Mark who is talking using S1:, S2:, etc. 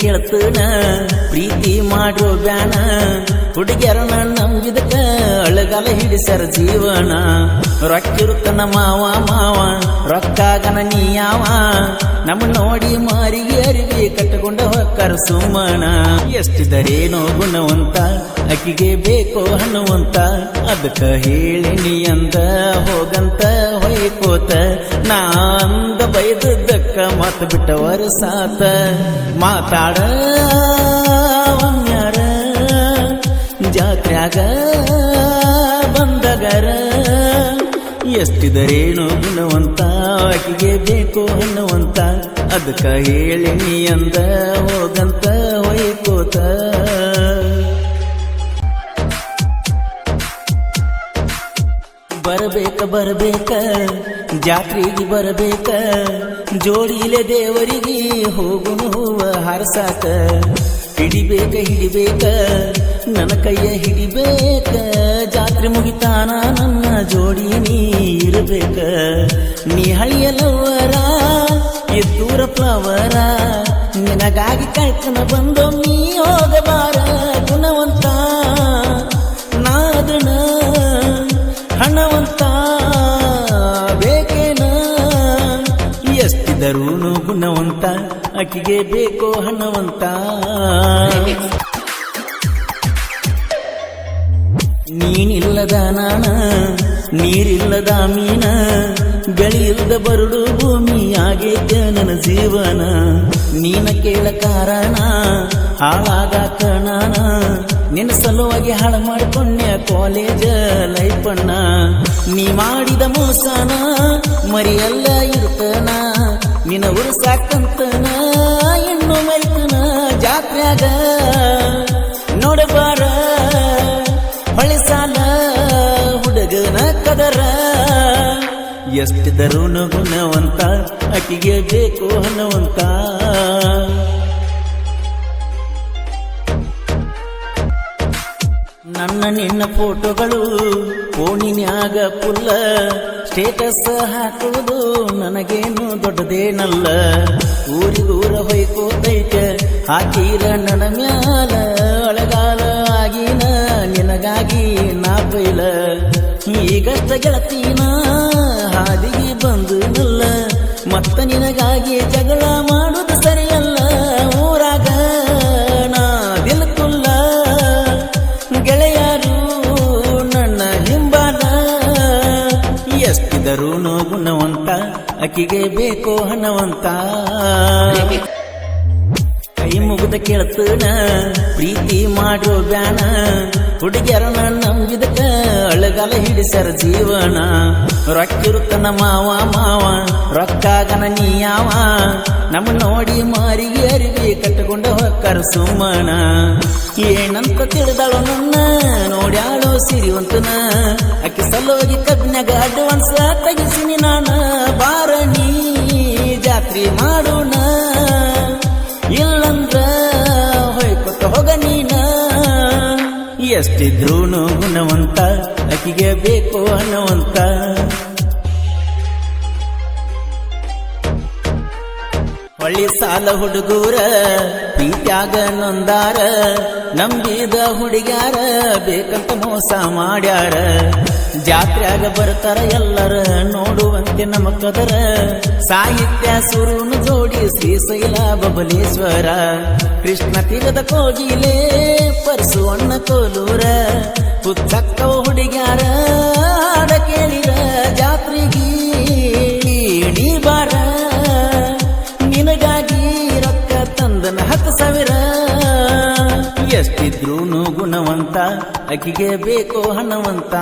S1: ಕೇಳ್ತನ ಪ್ರೀತಿ ಮಾಡೋ ಬ್ಯಾನ ಹುಡುಗ್ಯಾರನ ನಂಬಿದಕ ಅಳಗಾಲ ಹಿಡಿಸರ ಜೀವನ ರೊಕ್ಕಿರುತ್ತನ ಮಾವ ರೊಕ್ಕಾಗನ ನೀಯಾವ ನಮ್ಮ ನೋಡಿ ಮಾರಿಗೆ ಅರಿವಿ ಕಟ್ಟಕೊಂಡ ಹೊಕ್ಕರ ಸುಮ್ಮನ ಎಷ್ಟಿದರೇನೋ ಗುಣವಂತ ಅಕ್ಕಿಗೆ ಬೇಕೋ ಹಣ್ಣುವಂತ ಅದಕ್ಕ ಹೇಳಿನಿ ಅಂದ ಹೋಗಂತ ಹೊಯ್ಕೋತ ನಾ ಅಂದ ಬೈದದ್ದಕ್ಕ ಮತ್ ಬಿಟ್ಟವರ ಸಾತ ಮಾತಾಡ ಒಮ್ಮ್ಯಾರ ಜಾತ್ರ್ಯಾಗ ಬಂದಗರ ಎಷ್ಟಿದರೇನು ಗುಣವಂತ ಆಕಿಗೆ ಬೇಕು ಅನ್ನುವಂತ ಅದಕ್ಕ ಹೇಳಿನಿ ಅಂದ ಹೋಗಂತ ಹೊಯ್ಕೋತ ಬರಬೇಕ ಜಾತ್ರೆಗೆ ಬರಬೇಕ ಜೋಡಿಲೆ ದೇವರಿಗೆ ಹೋಗುನು ಹೂವ ಹಾರಸಾಕ ಹಿಡಿಬೇಕ ನನ್ನ ಕೈಯ ಹಿಡಿಬೇಕ ಜಾತ್ರೆ ಮುಗಿತಾನ ನನ್ನ ಜೋಡಿ ನೀ ಇರಬೇಕ ನೀ ಹಳಿಯಲವರ ಎದ್ದೂರ ಫ್ಲವರ ನಿನಗಾಗಿ ಕಳ್ಕನ ಬಂದೋ ನೀ ಹೋಗಬಾರ ಗುಣವಂತ ನಾದನ ಹಣವಂತ ಬೇಕೇನ ಎಷ್ಟಿದರೂನು ಗುಣವಂತ ಆಕಿಗೆ ಬೇಕೋ ಹಣವಂತ ನೀನಿಲ್ಲದ ನಾಣ ನೀರಿಲ್ಲದ ಮೀನ ಬೆಳೆಯಿಲ್ಲದ ಬರುಡು ಭೂಮಿ ಆಗೈತೆ ನನ್ನ ಜೀವನ ನೀನ ಕೇಳ ಕಾರಣ ಹಾಳಾಗಾಕ ನಾನ ನಿನ್ನ ಸಲುವಾಗಿ ಹಾಳು ಮಾಡಿಕೊಂಡೆ ಕಾಲೇಜ್ ಲೈಫನ್ನ ನೀ ಮಾಡಿದ ಮೋಸನ ಮರಿಯಲ್ಲ ಇರ್ತನ ನಿನ್ನ ಉರ್ಸಾಕಂತನ ಇನ್ನು ಮರಿತನ ಜಾತ್ರ್ಯಾಗ ನೋಡಬಾರ ಹೊಳೆ ಸಾಲ ಹುಡುಗನ ಕದರ ಎಷ್ಟಿದರೂನು ಗುಣವಂತ ಅಕ್ಕಿಗೆ ಬೇಕು ಹಣವಂತ ನನ್ನ ನಿನ್ನ ಫೋಟೋಗಳು ಫೋನಿನ್ಯಾಗ ಪುಲ್ಲ ಸ್ಟೇಟಸ್ ಹಾಕುವುದು ನನಗೇನು ದೊಡ್ಡದೇನಲ್ಲ ಊರಿಗೂರ ಹೊಯ್ಕೋತೈತೆ ಹಾಕೀರ ನನ್ನ ಮ್ಯಾಲ ಅಳಗಾಲ ಆಗಿನ ನಿನಗಾಗಿ ನಾ ಬೈಲ ಈಗಷ್ಟ ಗೆಳತೀನ ಹಾದಿಗೆ ಬಂದು ನಲ್ಲ ಮತ್ತ ನಿನಗಾಗಿ ಜಗಳ ಮಾಡುದು ಸರಿಯಲ್ಲ ಊರಾಗ ನಾ ದಿಲ್ಕುಲ್ಲ ಗೆಳೆಯರು ನನ್ನ ಹಿಂಬಾಲ ಎಷ್ಟಿದರೂನು ಗುಣವಂತ ಅಕ್ಕಿಗೆ ಬೇಕೋ ಹಣವಂತ ಕೈ ಮುಗಿದ ಕೇಳ್ತನ ಪ್ರೀತಿ ಮಾಡೋ ಬ್ಯಾನ ಹುಡುಗ್ಯಾರನ ನಂಬಿದಕ ಅಳಗಾಲ ಹಿಡಿಸರ ಜೀವನ ರೊಕ್ಕಿರುತ್ತನ ಮಾವ ರೊಕ್ಕಾಗನ ನೀಯಾವ ನಮ್ಮ ನೋಡಿ ಮಾರಿಗೆ ಅರಿವಿ ಕಟ್ಟಕೊಂಡ ಹೊಕ್ಕರ ಸುಮ್ಮನ ಏನಂತ ತಿಳಿದಾಳೋ ನನ್ನ ನೋಡ್ಯಾಳೋ ಸಿರಿವಂತನ ಅಕ್ಕಿ ಸಲೋಗಿ ಕಬ್ಬಿನಾಗ ಅಡ್ವಾನ್ಸ್ ತೆಗಿಸಿನಿ ನಾನ ಬಾರಣಿ ಜಾತ್ರೆ ಮಾಡೋಣ ಇಲ್ಲಂದ್ರ ಹೊಯ್ಕೊತ ಹೋಗ ನೀನ ಎಷ್ಟಿದ್ರೂನು ಗುಣವಂತ ಅಕ್ಕಿಗೆ ಬೇಕು ಅನ್ನುವಂತ ಹೊಳ್ಳಿ ಸಾಲ ಹುಡುಗೂರ ಪ್ರೀತ್ಯಾಗ ನೊಂದಾರ ನಂಬಿದ ಹುಡುಗ್ಯಾರ ಬೇಕಂತ ಮೋಸ ಮಾಡ್ಯಾರ ಜಾತ್ರ್ಯಾಗ ಬರ್ತಾರ ಎಲ್ಲರ ನೋಡುವಂತೆ ನಮ್ಮ ಕದರ ಸಾಹಿತ್ಯ ಸುರುನು ಜೋಡಿ ಶ್ರೀಶೈಲ ಬಬಲೇಶ್ವರ ಕೃಷ್ಣ ತೀರದ ಕೋಗಿಲೆ ಪರಸು ಅಣ್ಣ ಕೋಲೂರ ಪುತ್ತಕ್ಕ ಹುಡುಗ್ಯಾರ ಹಾಡ ಕೇಳಿರ ಜಾತ್ರೆಗೆ ನೀ ಬಾರ ನಿನಗಾಗಿ ರೊಕ್ಕ ತಂದನ 10,000 ಎಷ್ಟಿದ್ರೂನು ಗುಣವಂತ ಅಕ್ಕಿಗೆ ಬೇಕೋ ಹಣವಂತ